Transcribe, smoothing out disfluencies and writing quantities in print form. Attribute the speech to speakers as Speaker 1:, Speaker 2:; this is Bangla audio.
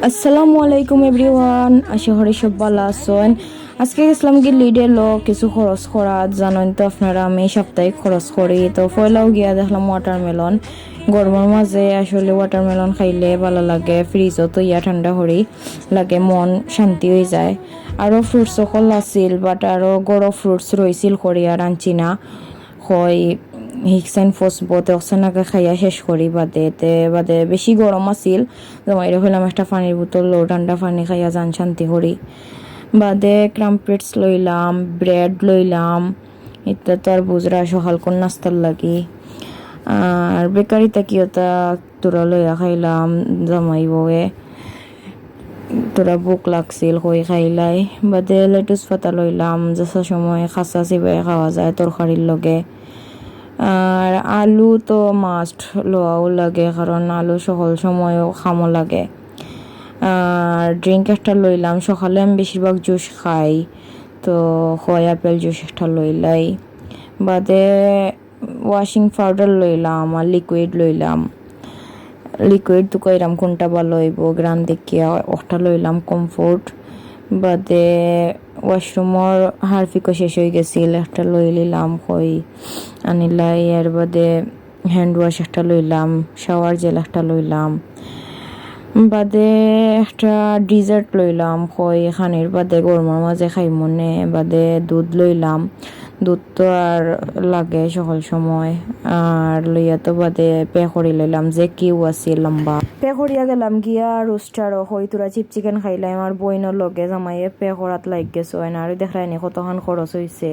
Speaker 1: আসসালামু আলাইকুম এভরিওয়ান, আশা করি সব ভালো আছেন। আজকে গেছিলাম কি লিডে কিছু খরচ করা, জানেন তো আপনারা আমি সাপ্তাহিক খরচ করি। তো পয়লাও গিয়া দেখলাম ওয়াটারমেলন। গরমের মাঝে আসলে ওয়াটারমেলন খাইলে ভালো লাগে, ফ্রিজও তো ইয়া ঠান্ডা করি লাগে, মন শান্তি হয়ে যায়। আরও ফ্রুটস সকল আছিল, বাট আরও গরম ফ্রুটস রয়েছিল করি আর আনছি না হয় হিকসেন ফসবতে অক্সানাকে খাইয়া শেষ করি বাদে বেশি গরম আছিল। জমাইরে হইলাম একটা পানির বোতল, ঠান্ডা পানি খাইয়া যান শান্তি করি। বাদে ক্রাম্পেটস লইলাম, ব্রেড লইলাম, এটা তো আর বুঝরা সকাল কোন নাস্তার লাগি। আর বেকারিতে কি ওটা তোরা লইয়া খাইলাম জামাই বউয়ে, তোরা বুক লাগছিল কই খাইলাই। বাদে লেটুস পাতা লইলাম, যথা সময় খাসা চিবাই খাওয়া যায় তরকারির লগে। আর আলু তো মাস্ট লোয়াও লাগে, কারণ আলু সকল সময়ও খামো লাগে। আর ড্রিঙ্ক একটা লইলাম, সকালে আমি বেশিরভাগ জুস খাই, তো হয় আপেল জুস একটা লইলাই। বাদে ওয়াশিং পাউডার লইলাম আর লিকুইড লইলাম। লিকুইড তো কইরাম কোনটা ভালো হইব গ্রান দেখিয়া ওটা লইলাম কমফোর্ট। বাদে ওয়াশরুমর হারফিকও শেষ হয়ে গেছিল, একটা লই লিলাম কই আনিলাই। এর বাদে হ্যান্ড ওয়াশ একটা লইলাম, শাওয়ার জেল একটা লইলাম। বাদে একটা ডিজার্ট লইলাম কই খানির বাদে গরমের মাঝে খাই মনে। বাদে দুধ লইলাম, দুধ তো আর লাগে সকল সময়। আর লইয়া তো বাদে পে করি লইলাম, যে কিউ আছে লম্বা পে করিয়া গেলাম গিয়া রোস্টার হই তোরা চিপ চিকেন খাইলাম। আর বইনের লগে জামাইয়ে পে করাত লাগ গেছে, আর দেখায়নি কতখান খরচ হয়েছে।